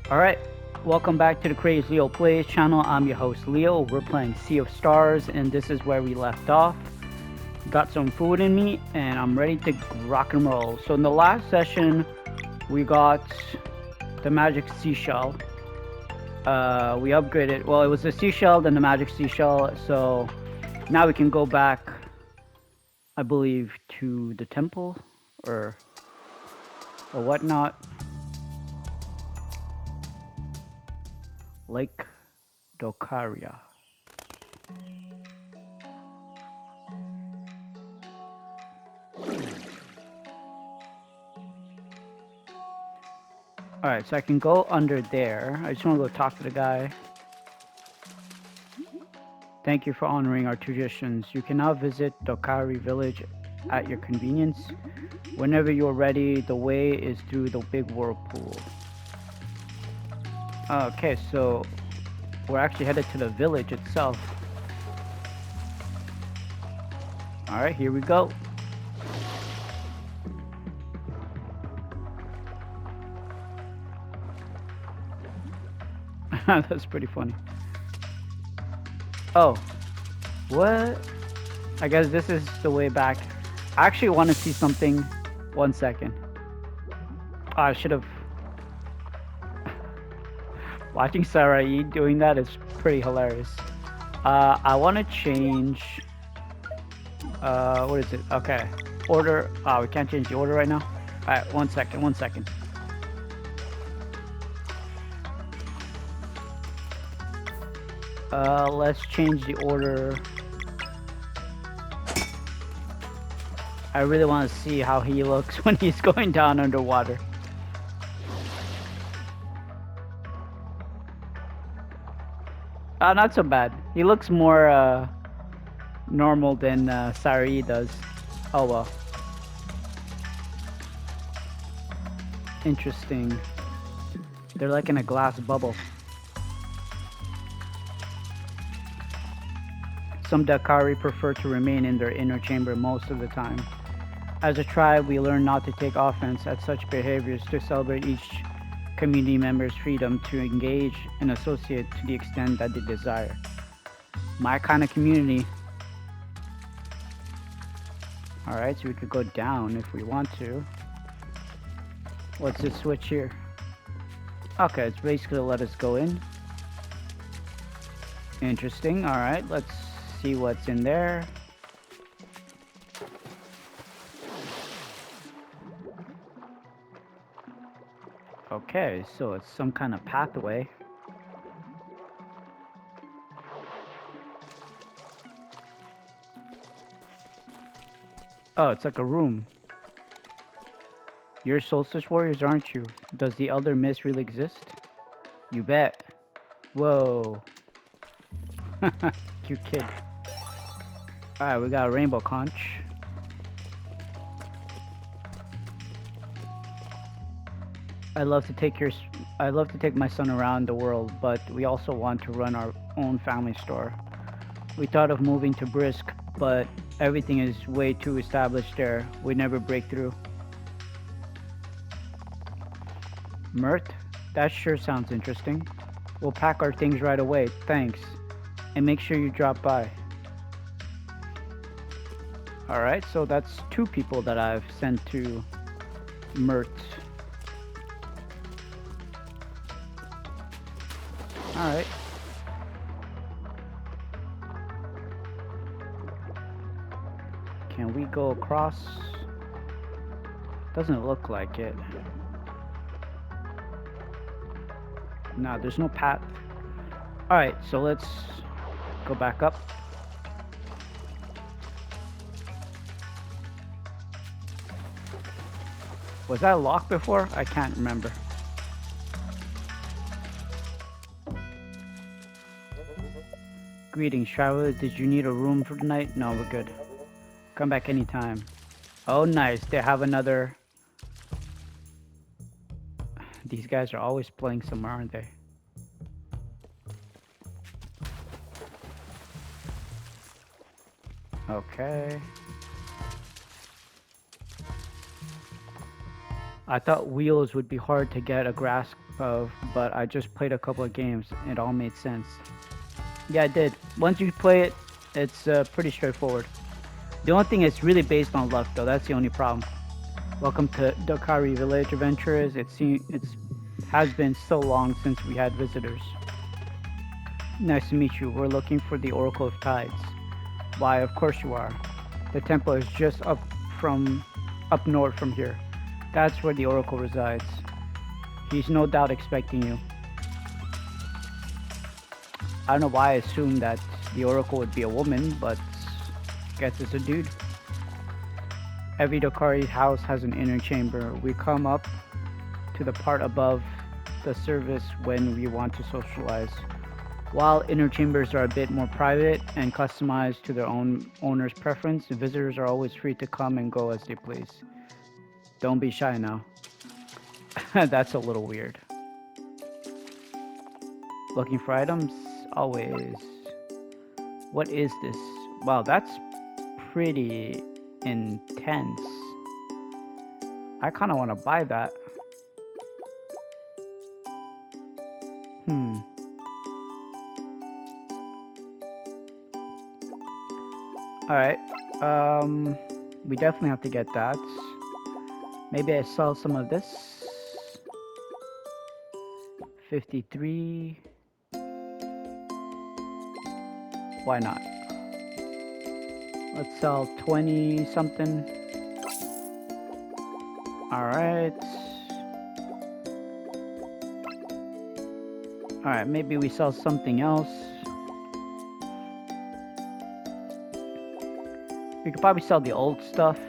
Alright, welcome back to the Crazy Leo Plays channel. I'm your host Leo. We're playing Sea of Stars, and this is where we left off. Got some food in me, and I'm ready to rock and roll. So in the last session, we got the magic seashell. We upgraded, well, it was the seashell, then the magic seashell, so now we can go back, I believe, to the temple, or whatnot. Lake Dokaria. Alright, so I can go under there. I just want to go talk to the guy. Thank you for honoring our traditions. You can now visit Dokari village at your convenience. Whenever you're ready, the way is through the big whirlpool. Okay, so we're actually headed to the village itself. Alright, here we go. That's pretty funny. Oh, what? I guess this is the way back. I actually want to see something. 1 second. Oh, I should have. Watching Sarai doing that is pretty hilarious. I want to change. What is it? Okay. Order. Oh, we can't change the order right now. Alright, 1 second, 1 second. Let's change the order. I really want to see how he looks when he's going down underwater. Not so bad. He looks more normal than Sarai does. Oh well. Interesting. They're like in a glass bubble. Some Dakari prefer to remain in their inner chamber most of the time. As a tribe, we learn not to take offense at such behaviors, to celebrate each community member's freedom to engage and associate to the extent that they desire. My kind of community. Alright, so we could go down if we want to. What's this switch here? Okay, it's basically let us go in. Interesting. Alright, let's see what's in there. Okay, so it's some kind of pathway. Oh, it's like a room. You're Solstice Warriors, aren't you? Does the Elder Mist really exist? You bet. Whoa. Cute kid. Alright, we got a rainbow conch. I love to take my son around the world, but we also want to run our own family store. We thought of moving to Brisk, but everything is way too established there. We never break through. Mirth? That sure sounds interesting. We'll pack our things right away, thanks. And make sure you drop by. Alright, so that's 2 people that I've sent to Mirth. Alright. Can we go across? Doesn't look like it. No, there's no path. Alright, so let's go back up. Was that locked before? I can't remember. Greetings, traveler. Did you need a room for tonight? No, we're good. Come back anytime. Oh, nice. They have another... These guys are always playing somewhere, aren't they? Okay. I thought wheels would be hard to get a grasp of, but I just played a couple of games. It all made sense. Yeah, I did. Once you play it, it's pretty straightforward. The only thing is really based on luck, though. That's the only problem. Welcome to Dokari Village, adventurers. It's has been so long since we had visitors. Nice to meet you. We're looking for the Oracle of Tides. Why, of course you are. The temple is just up north from here. That's where the Oracle resides. He's no doubt expecting you. I don't know why I assumed that the Oracle would be a woman, but guess it's a dude. Every Dokari house has an inner chamber. We come up to the part above the service when we want to socialize. While inner chambers are a bit more private and customized to their own owner's preference, visitors are always free to come and go as they please. Don't be shy now. That's a little weird. Looking for items? Always. What is this? Wow, that's pretty intense. I kind of want to buy that. Alright. We definitely have to get that. Maybe I sell some of this. 53. Why not? Let's sell 20 something. Alright. Alright, maybe we sell something else. We could probably sell the old stuff.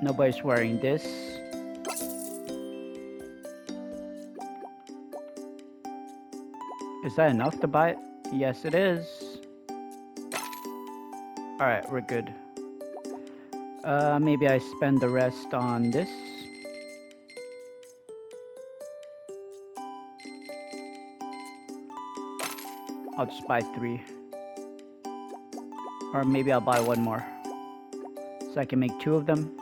Nobody's wearing this. Is that enough to buy it? Yes, it is. Alright, we're good. Maybe I spend the rest on this. I'll just buy 3. Or maybe I'll buy 1 more. So I can make 2 of them.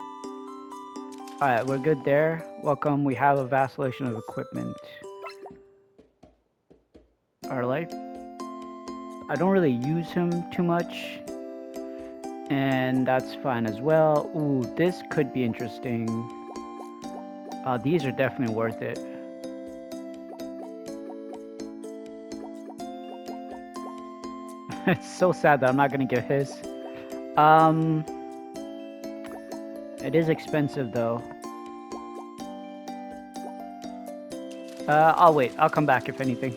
Alright, we're good there. Welcome, we have a vast selection of equipment. Alright. I don't really use him too much. And that's fine as well. Ooh, this could be interesting. These are definitely worth it. It's so sad that I'm not gonna get his. It is expensive though. I'll wait. I'll come back if anything.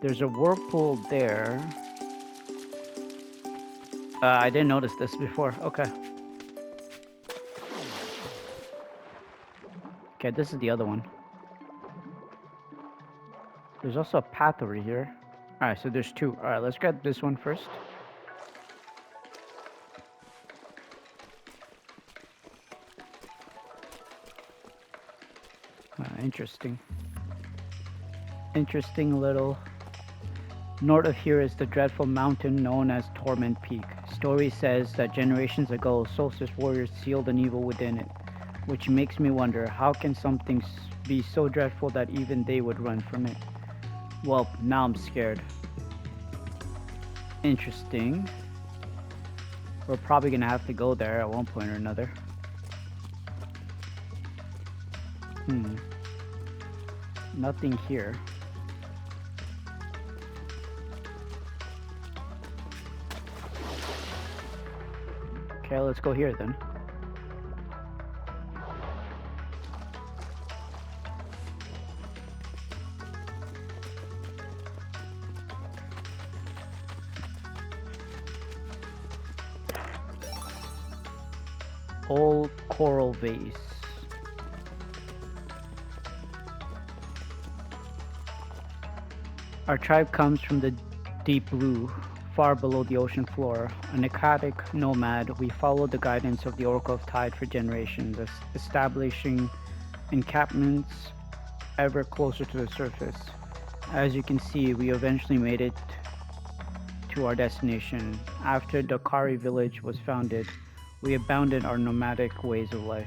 There's a whirlpool there. I didn't notice this before. Okay. Okay, this is the other one. There's also a path over here. Alright, so there's 2. Alright, let's grab this one first. Interesting. Interesting little... North of here is the dreadful mountain known as Torment Peak. Story says that generations ago, Solstice warriors sealed an evil within it. Which makes me wonder, how can something be so dreadful that even they would run from it? Well, now I'm scared. Interesting. We're probably gonna have to go there at one point or another. Nothing here. Okay, let's go here then. Old coral vase. Our tribe comes from the deep blue, far below the ocean floor. An aquatic nomad, we follow the guidance of the Oracle of Tide for generations, establishing encampments ever closer to the surface. As you can see, we eventually made it to our destination. After the Kari village was founded, we abandoned our nomadic ways of life.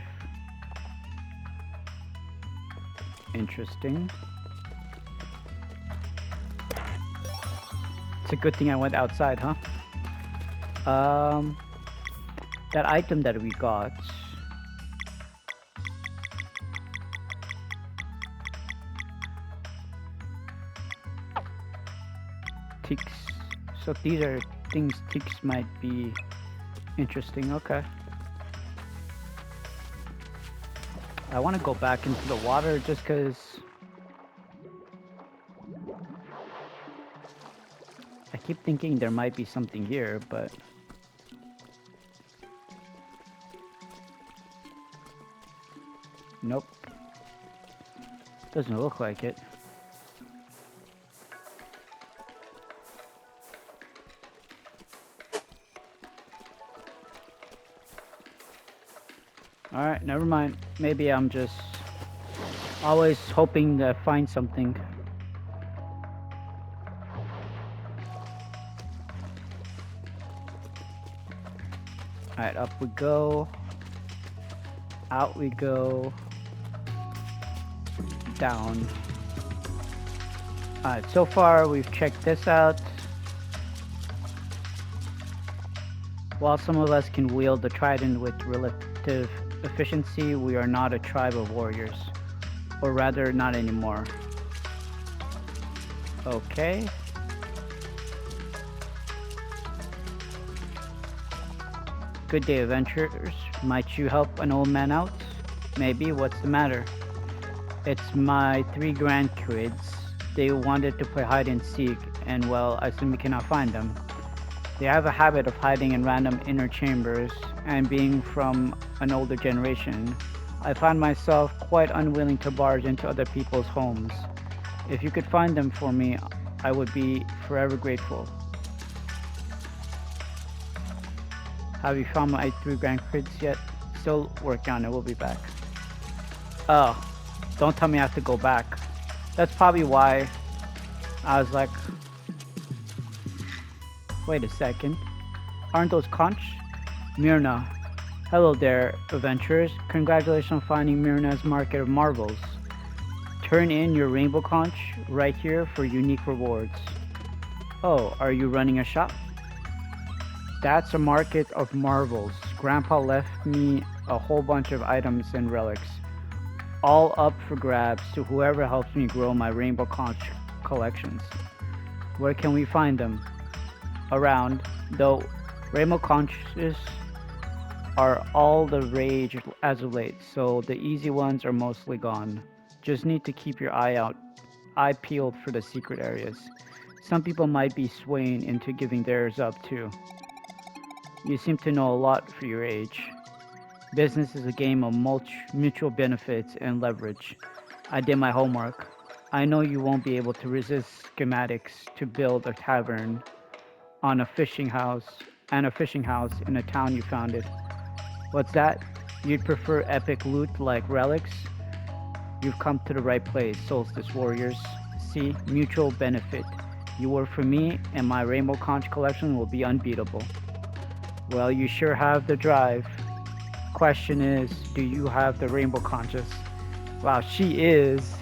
Interesting. It's a good thing I went outside, huh? Um, that item that we got. Ticks. So these are things ticks might be interesting. Okay. I want to go back into the water just because I keep thinking there might be something here, but nope. Doesn't look like it. Alright, never mind. Maybe I'm just always hoping to find something. Alright, up we go. Out we go. Down. Alright, so far we've checked this out. While some of us can wield the trident with relative efficiency, we are not a tribe of warriors. Or rather, not anymore. Okay. Good day, adventurers. Might you help an old man out? Maybe. What's the matter? It's my 3 grandkids. They wanted to play hide and seek, and well, I simply cannot find them. They have a habit of hiding in random inner chambers, and being from an older generation, I find myself quite unwilling to barge into other people's homes. If you could find them for me, I would be forever grateful. Have you found my 3 grandkids yet? Still working on it, we'll be back. Oh, don't tell me I have to go back. That's probably why I was like, wait a second. Aren't those Conches? Myrna. Hello there, adventurers. Congratulations on finding Myrna's Market of Marvels. Turn in your rainbow conch right here for unique rewards. Oh, are you running a shop? That's a market of marvels. Grandpa left me a whole bunch of items and relics. All up for grabs to whoever helps me grow my rainbow conch collections. Where can we find them? Around, though rainbow conches are all the rage as of late, so the easy ones are mostly gone. Just need to keep your eye peeled for the secret areas. Some people might be swaying into giving theirs up too. You seem to know a lot for your age. Business is a game of mutual benefits and leverage. I did my homework. I know you won't be able to resist schematics to build a tavern on a fishing house in a town you founded. What's that? You'd prefer epic loot like relics? You've come to the right place, Solstice Warriors. See, mutual benefit. You work for me, and my Rainbow Conch collection will be unbeatable. Well, you sure have the drive. Question is, do you have the Rainbow Conches? Wow, she is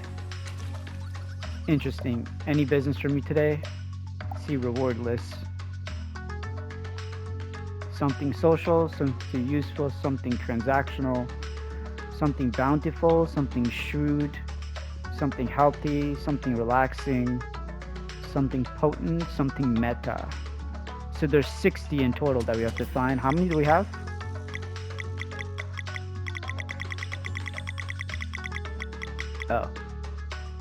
interesting. Any business for me today? See reward list. Something social, something useful, something transactional, something bountiful, something shrewd, something healthy, something relaxing, something potent, something meta. So there's 60 in total that we have to find. How many do we have? Oh,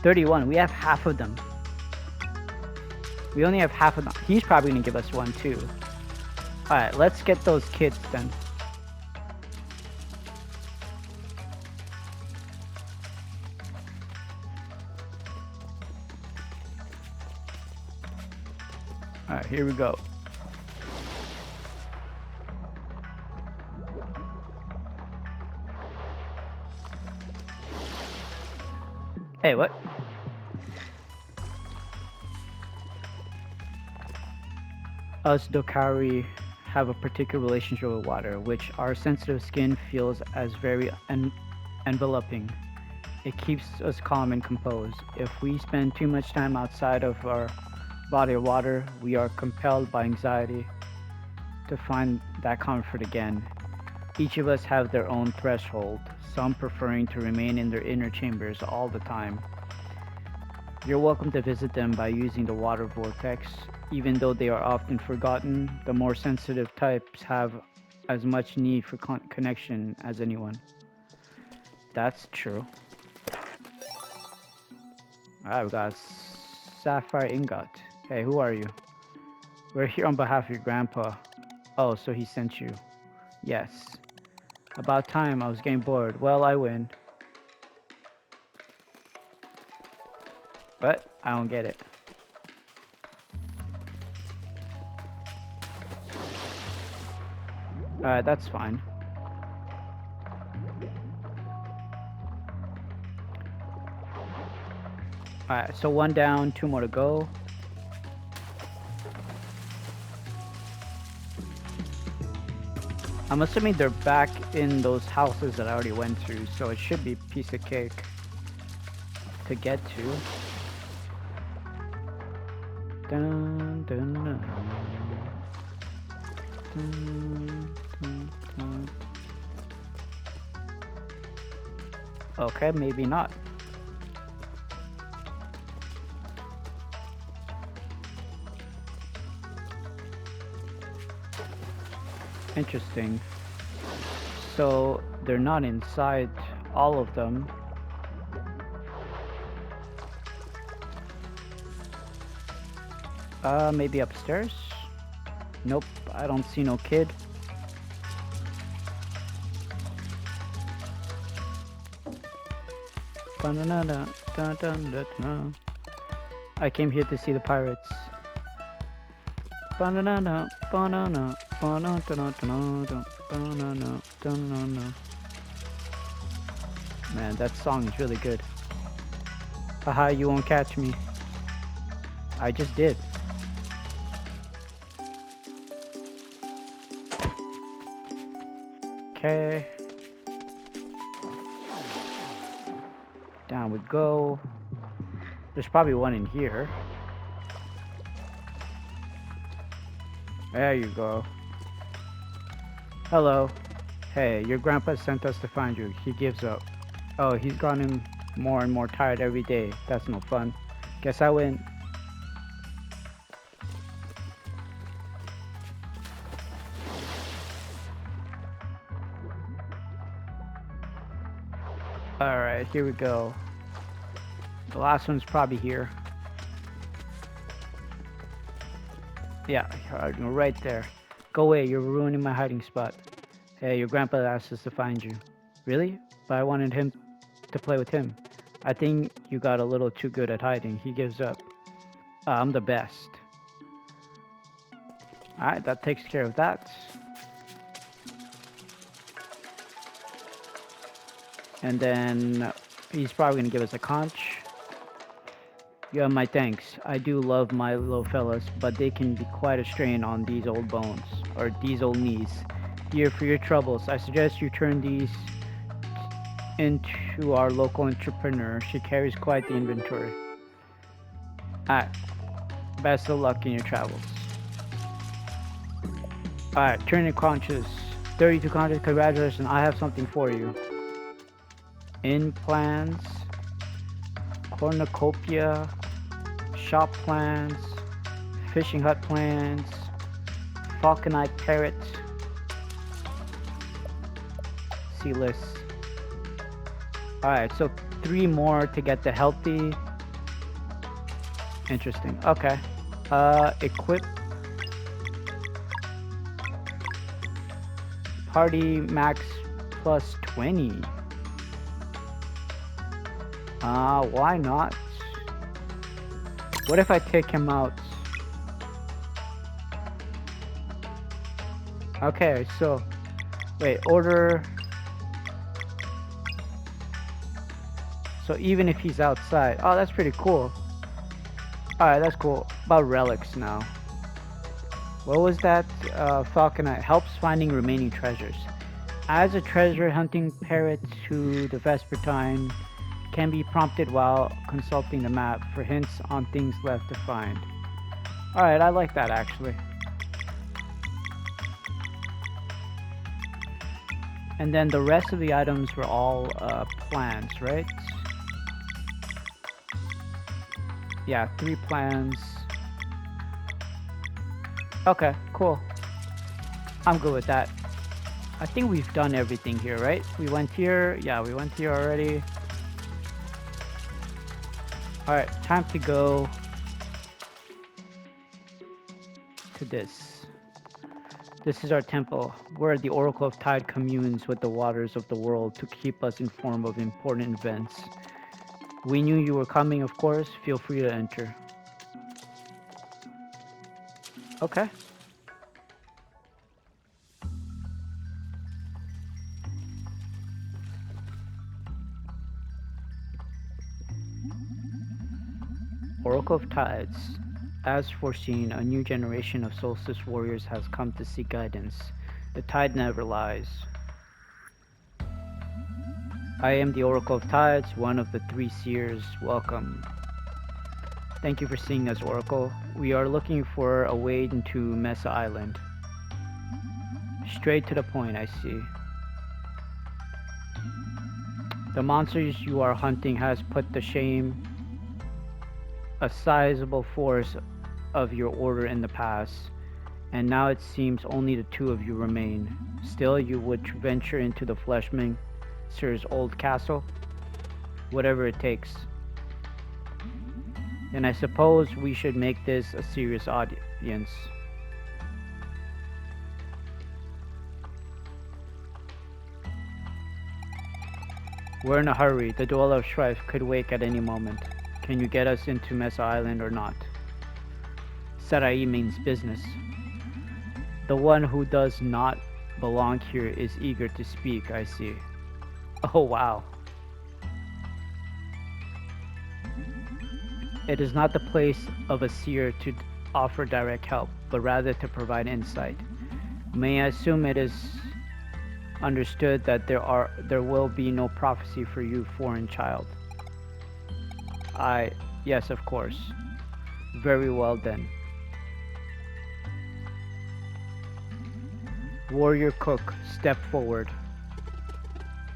31. We have half of them. We only have half of them. He's probably gonna give us one too. Alright, let's get those kids then. Alright, here we go. Hey, what? Us Dokari have a particular relationship with water, which our sensitive skin feels as very enveloping. It keeps us calm and composed. If we spend too much time outside of our body of water, we are compelled by anxiety to find that comfort again. Each of us have their own threshold, some preferring to remain in their inner chambers all the time. You're welcome to visit them by using the water vortex. Even though they are often forgotten, the more sensitive types have as much need for connection as anyone. That's true. Alright, we got Sapphire Ingot. Hey, who are you? We're here on behalf of your grandpa. Oh, so he sent you. Yes. About time, I was getting bored. Well, I win. But I don't get it. Alright, that's fine. Alright, so one down, two more to go. I'm assuming they're back in those houses that I already went through, so it should be a piece of cake to get to. Dun, dun, dun. Dun, dun, dun. Okay, maybe not. Interesting. So they're not inside all of them. Maybe upstairs? Nope, I don't see no kid. I came here to see the pirates. Man, that song is really good. Haha, you won't catch me. I just did. Okay. Down we go. There's probably one in here. There you go. Hello. Hey, your grandpa sent us to find you. He gives up. Oh, he's gotten more and more tired every day. That's no fun. Guess I win. Alright, here we go. The last one's probably here. Yeah, right there. Go away, you're ruining my hiding spot. Hey, your grandpa asked us to find you. Really? But I wanted him to play with him. I think you got a little too good at hiding. He gives up. I'm the best. Alright, that takes care of that. And then he's probably going to give us a conch. You have my thanks. I do love my little fellas, but they can be quite a strain on these old bones, or these old knees. Here for your troubles, I suggest you turn these into our local entrepreneur. She carries quite the inventory. Alright, best of luck in your travels. Alright, turn your conches. 32 conches, congratulations, I have something for you. Implants, cornucopia, shop plans, fishing hut plans, falconite parrot, sea lists. Alright, so 3 more to get the healthy. Interesting. Okay. Equip. Party max plus 20. Why not? What if I take him out? Okay, so wait, order. So even if he's outside, oh, that's pretty cool. Alright, that's cool. About relics now. What was that? Falconite helps finding remaining treasures. As a treasure hunting parrot to the Vespertine can be prompted while consulting the map for hints on things left to find. Alright, I like that actually. And then the rest of the items were all plants, right? Yeah, 3 plants. Okay, cool. I'm good with that. I think we've done everything here, right? We went here. Yeah, we went here already. Alright, time to go to this. This is our temple, where the Oracle of Tide communes with the waters of the world to keep us informed of important events. We knew you were coming, of course. Feel free to enter. Okay. Oracle of Tides. As foreseen, a new generation of Solstice warriors has come to seek guidance. The tide never lies. I am the Oracle of Tides, one of the 3 seers. Welcome. Thank you for seeing us, Oracle. We are looking for a way into Mesa Island. Straight to the point, I see. The monsters you are hunting has put to shame a sizable force of your order in the past, and now it seems only the 2 of you remain. Still, you would venture into the Fleshman Sir's old castle? Whatever it takes. Then I suppose we should make this a serious audience. We're in a hurry. The Dweller of Strife could wake at any moment. Can you get us into Mesa Island or not? Sarai means business. The one who does not belong here is eager to speak, I see. Oh wow. It is not the place of a seer to offer direct help, but rather to provide insight. May I assume it is understood that there will be no prophecy for you, foreign child? Yes, of course. Very well then. Warrior Cook, step forward.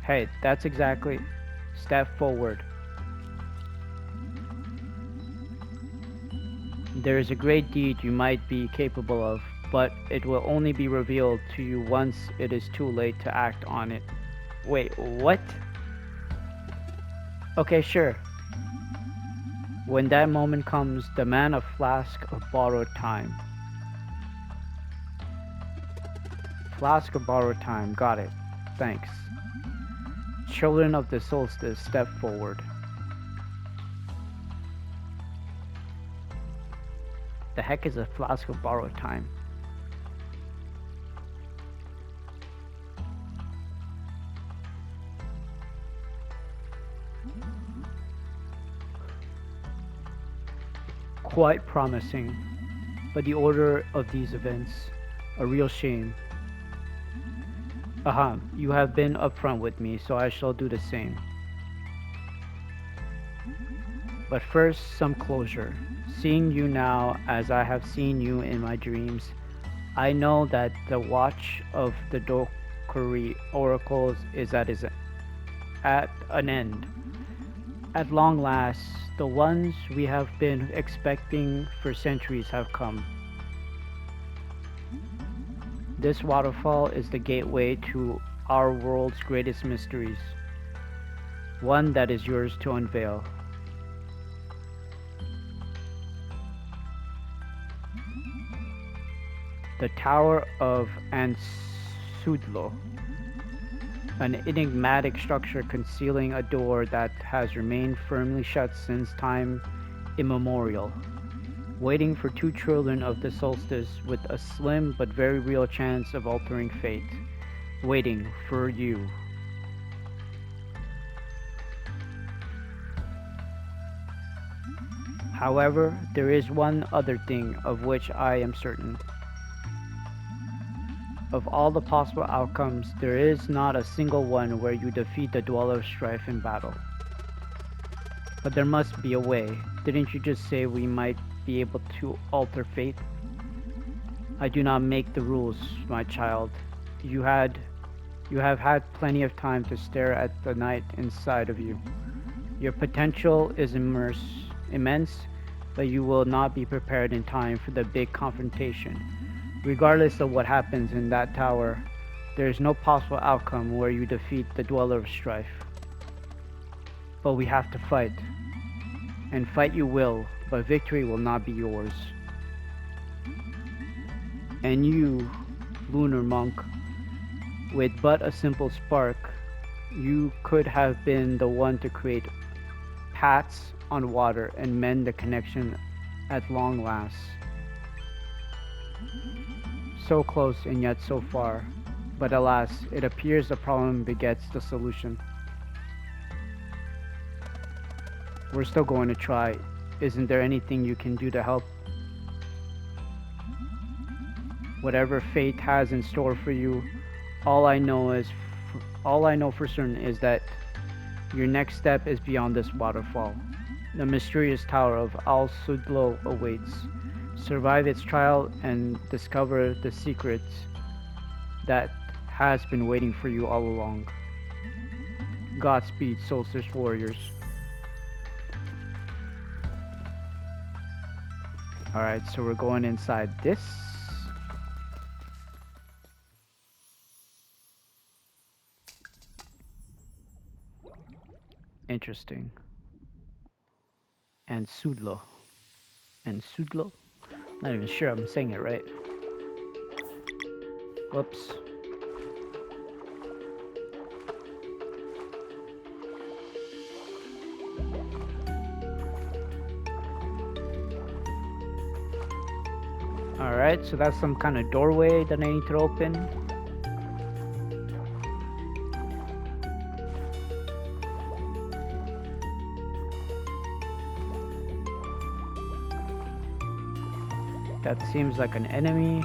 Hey, that's exactly. Step forward. There is a great deed you might be capable of, but it will only be revealed to you once it is too late to act on it. Wait, what? Okay, sure. When that moment comes, demand a flask of borrowed time. Flask of borrowed time, got it. Thanks. Children of the solstice, step forward. The heck is a flask of borrowed time? Quite promising, but the order of these events, a real shame. Aha, you have been upfront with me, so I shall do the same. But first, some closure. Seeing you now as I have seen you in my dreams, I know that the watch of the Dokuri oracles is at an end. At long last, the ones we have been expecting for centuries have come. This waterfall is the gateway to our world's greatest mysteries, one that is yours to unveil. The Tower of Ansudlo, an enigmatic structure concealing a door that has remained firmly shut since time immemorial, waiting for 2 children of the solstice with a slim but very real chance of altering fate, waiting for you. However, there is one other thing of which I am certain. Of all the possible outcomes, there is not a single one where you defeat the Dweller of Strife in battle. But there must be a way. Didn't you just say we might be able to alter fate? I do not make the rules, my child. You had you have had plenty of time to stare at the night inside of you. Your potential is immense, but you will not be prepared in time for the big confrontation. Regardless of what happens in that tower, there is no possible outcome where you defeat the Dweller of Strife. But we have to fight. And fight you will, but victory will not be yours. And you, lunar monk, with but a simple spark, you could have been the one to create paths on water and mend the connection at long last. So close and yet so far, but alas, it appears the problem begets the solution. We're still going to try. Isn't there anything you can do to help? Whatever fate has in store for you, all I know for certain is that your next step is beyond this waterfall. The mysterious tower of Al Sudlo awaits. Survive its trial and discover the secrets that has been waiting for you all along. Godspeed, Solstice Warriors. Alright, so we're going inside this. Interesting. And Sudlo. And Sudlo? Not even sure I'm saying it right. Whoops. Alright, so that's some kind of doorway that I need to open. That seems like an enemy.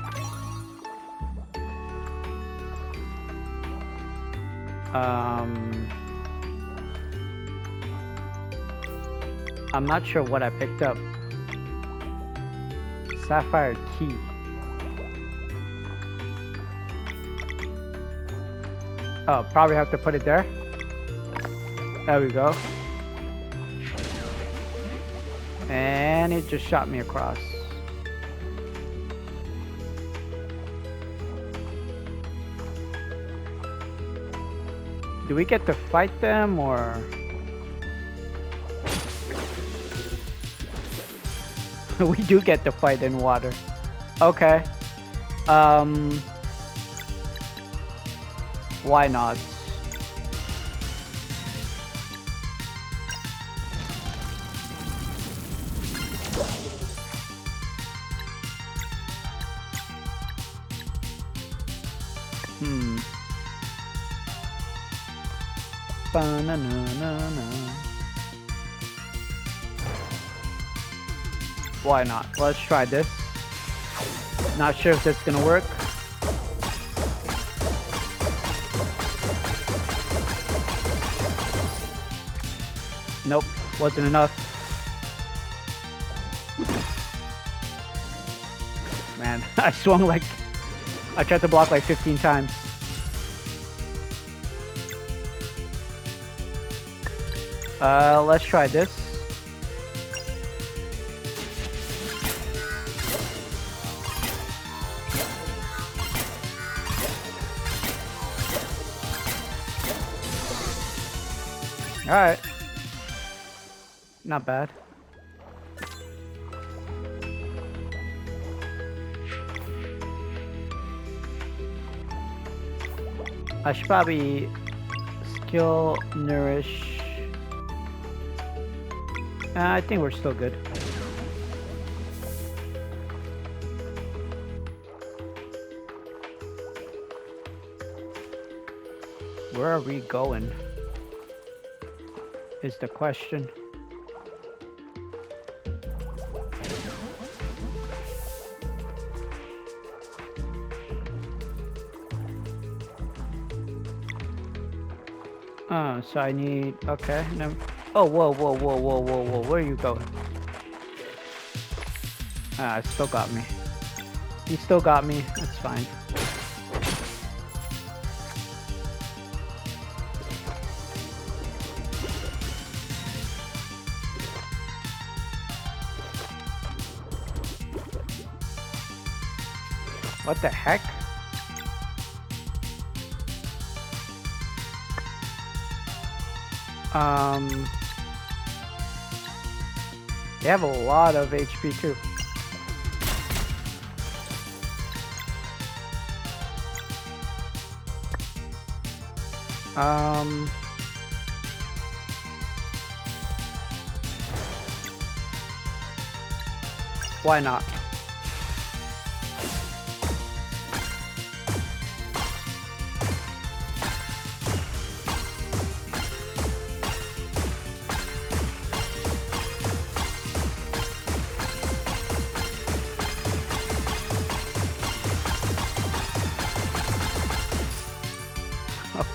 I'm not sure what I picked up. Sapphire key. Oh, probably have to put it there. There we go. And it just shot me across. Do we get to fight them or? We do get to fight in water. Okay. Why not? Ba-na-na-na-na. Why not? Let's try this. Not sure if that's gonna work. Nope, wasn't enough. Man, I swung like... I tried to block like 15 times. Let's try this. Alright. Not bad. I should probably skill, nourish. I think we're still good. Where are we going? Is the question. So I need. Okay. No. Oh, whoa, whoa, whoa, whoa, whoa, whoa. Where are you going? It still got me. He still got me. That's fine. What the heck? They have a lot of HP too. Why not?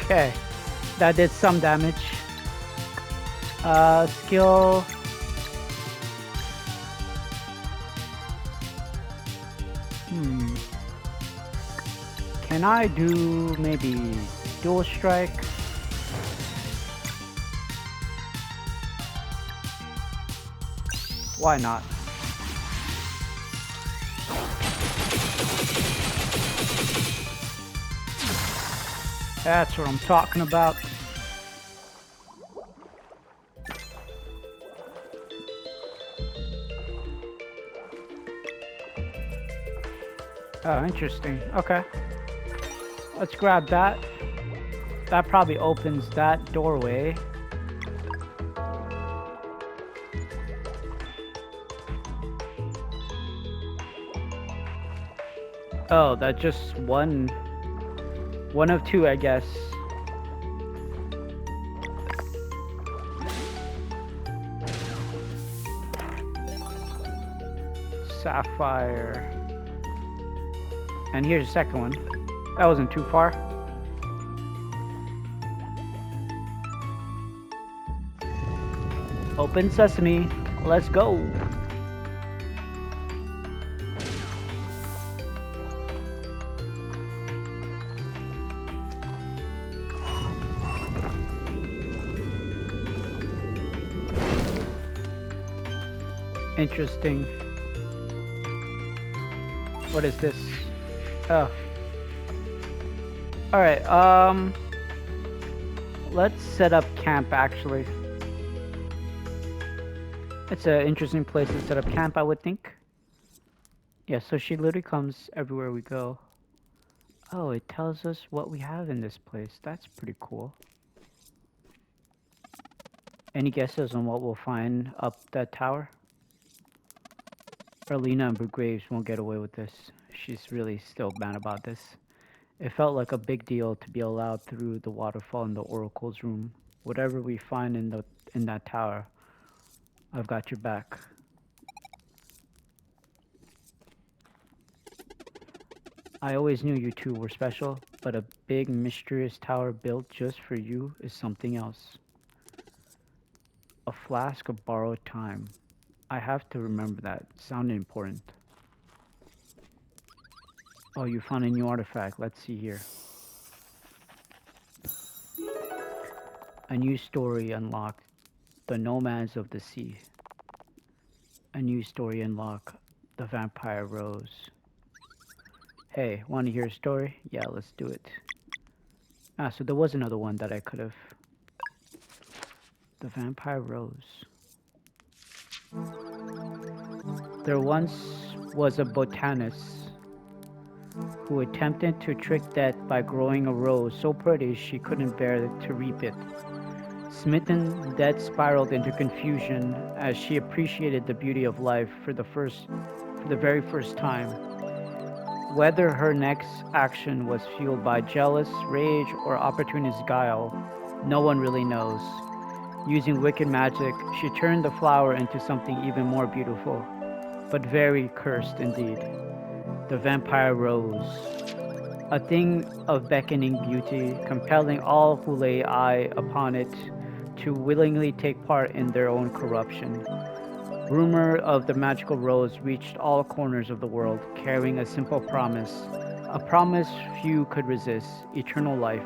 Okay, that did some damage. Skill. Can I do maybe dual strike? Why not? That's what I'm talking about. Oh, interesting. Okay. Let's grab that. That probably opens that doorway. Oh, that's just one of two, I guess. Sapphire. And here's the second one. That wasn't too far. Open sesame. Let's go. Interesting. What is this? Oh. Alright, let's set up camp actually. It's an interesting place to set up camp, I would think. Yeah, so she literally comes everywhere we go. Oh, it tells us what we have in this place. That's pretty cool. Any guesses on what we'll find up that tower? Erlina and Graves won't get away with this. She's really still mad about this. It felt like a big deal to be allowed through the waterfall in the Oracle's room. Whatever we find in that tower, I've got your back. I always knew you two were special, but a big mysterious tower built just for you is something else. A flask of borrowed time. I have to remember that. It sounded important. Oh, you found a new artifact. Let's see here. A new story unlocked. The Nomads of the Sea. A new story unlocked. The Vampire Rose. Hey, want to hear a story? Yeah, let's do it. Ah, so there was another one that I could have. The Vampire Rose. There once was a botanist who attempted to trick death by growing a rose so pretty she couldn't bear to reap it. Smitten, Death spiraled into confusion as she appreciated the beauty of life for the very first time. Whether her next action was fueled by jealous rage or opportunist guile, no one really knows. Using wicked magic, she turned the flower into something even more beautiful, but very cursed indeed. The Vampire Rose. a thing of beckoning beauty, compelling all who lay eye upon it to willingly take part in their own corruption. Rumor of the magical rose reached all corners of the world, carrying a promise few could resist, eternal life,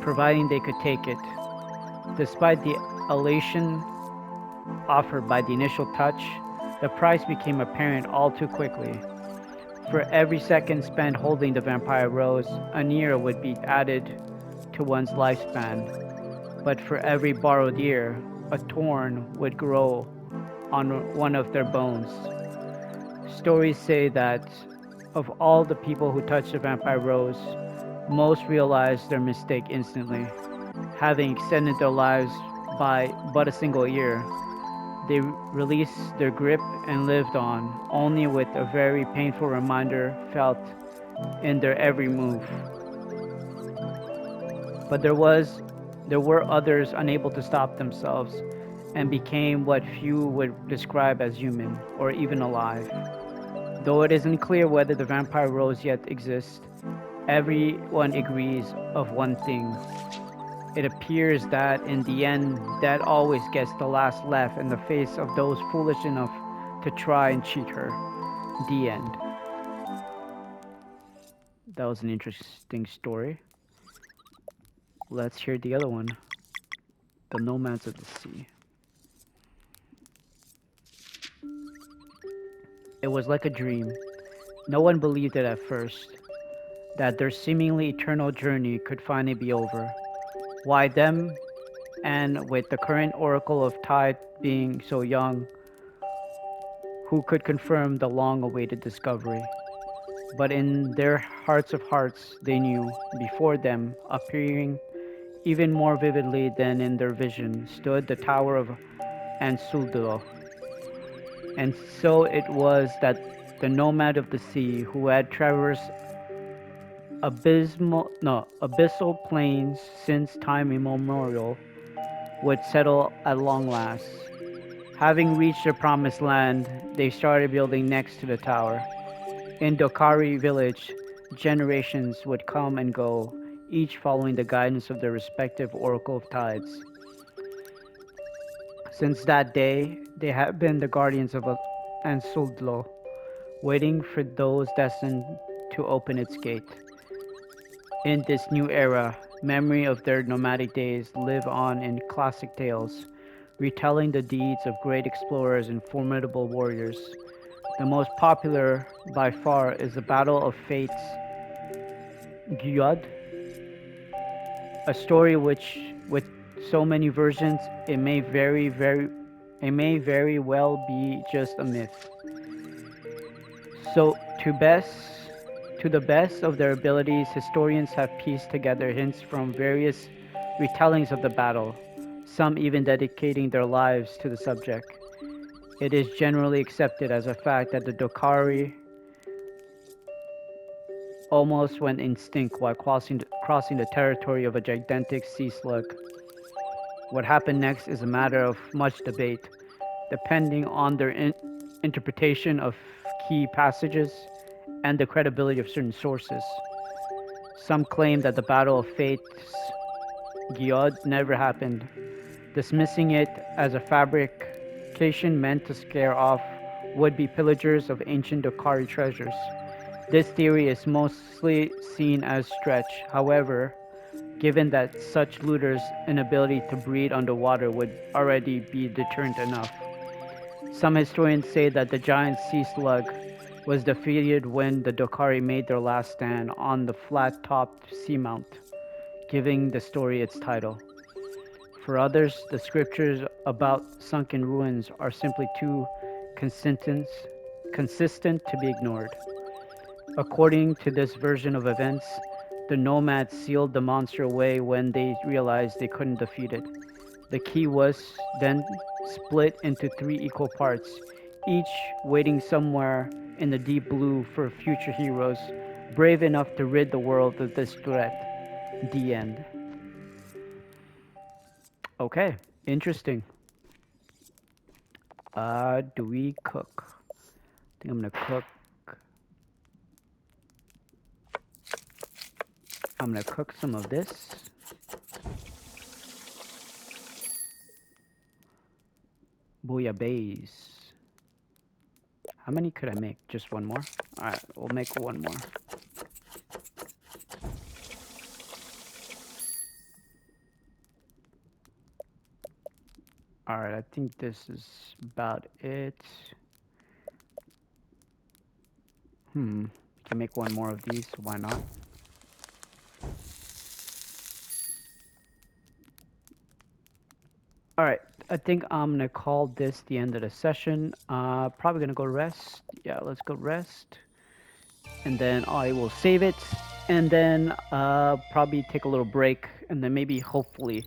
providing they could take it. Despite the elation offered by the initial touch, the price became apparent all too quickly. For every second spent holding the vampire rose, a year would be added to one's lifespan, but for every borrowed year, a thorn would grow on one of their bones. Stories say that of all the people who touched the vampire rose, most realized their mistake instantly. Having extended their lives by but a single year, they released their grip and lived on, only with a very painful reminder felt in their every move. But there were others unable to stop themselves and became what few would describe as human or even alive. Though it isn't clear whether the vampire rose yet exists, everyone agrees of one thing. It appears that in the end, Dad always gets the last laugh in the face of those foolish enough to try and cheat her. The end. That was an interesting story. Let's hear the other one. The Nomads of the Sea. It was like a dream. No one believed it at first, that their seemingly eternal journey could finally be over. Why them? And with the current oracle of Tide being so young, who could confirm the long awaited discovery? But in their hearts of hearts, they knew, before them, appearing even more vividly than in their vision, stood the tower of Ansuldo. And so it was that the nomad of the sea, who had traversed abyssal plains since time immemorial, would settle at long last. Having reached their promised land, they started building next to the tower. In Dokari village, generations would come and go, each following the guidance of their respective oracle of tides. Since that day, they have been the guardians of Ansuldlo, waiting for those destined to open its gate. In this new era, memory of their nomadic days live on in classic tales, retelling the deeds of great explorers and formidable warriors. The most popular, by far, is the Battle of Fate's Gyud, a story which, with so many versions, it may very well be just a myth. So, to the best of their abilities, historians have pieced together hints from various retellings of the battle, some even dedicating their lives to the subject. It is generally accepted as a fact that the Dokari almost went extinct while crossing the territory of a gigantic sea slug. What happened next is a matter of much debate, depending on their interpretation of key passages and the credibility of certain sources. Some claim that the Battle of Fate's Gyod never happened, dismissing it as a fabrication meant to scare off would-be pillagers of ancient Dokari treasures. This theory is mostly seen as stretch. However, given that such looters' inability to breathe underwater would already be deterrent enough. Some historians say that the giant sea slug was defeated when the Dokari made their last stand on the flat-topped seamount, giving the story its title. For others, the scriptures about sunken ruins are simply too consistent, consistent to be ignored. According to this version of events, the nomads sealed the monster away when they realized they couldn't defeat it. The key was then split into three equal parts, each waiting somewhere in the deep blue for future heroes brave enough to rid the world of this threat. The end. Okay, interesting. Do we cook? I think I'm gonna cook I'm gonna cook some of this. Bouillabaisse. How many could I make? Just one more? Alright, we'll make one more. Alright, I think this is about it. Can make one more of these, why not? Alright, I think I'm gonna call this the end of the session. Probably gonna go rest. Yeah, let's go rest. And then I will save it. And then probably take a little break. And then maybe, hopefully,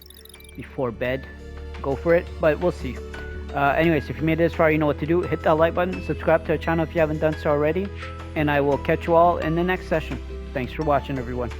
before bed, go for it. But we'll see. Anyways, if you made it this far, you know what to do. Hit that like button. Subscribe to our channel if you haven't done so already. And I will catch you all in the next session. Thanks for watching, everyone.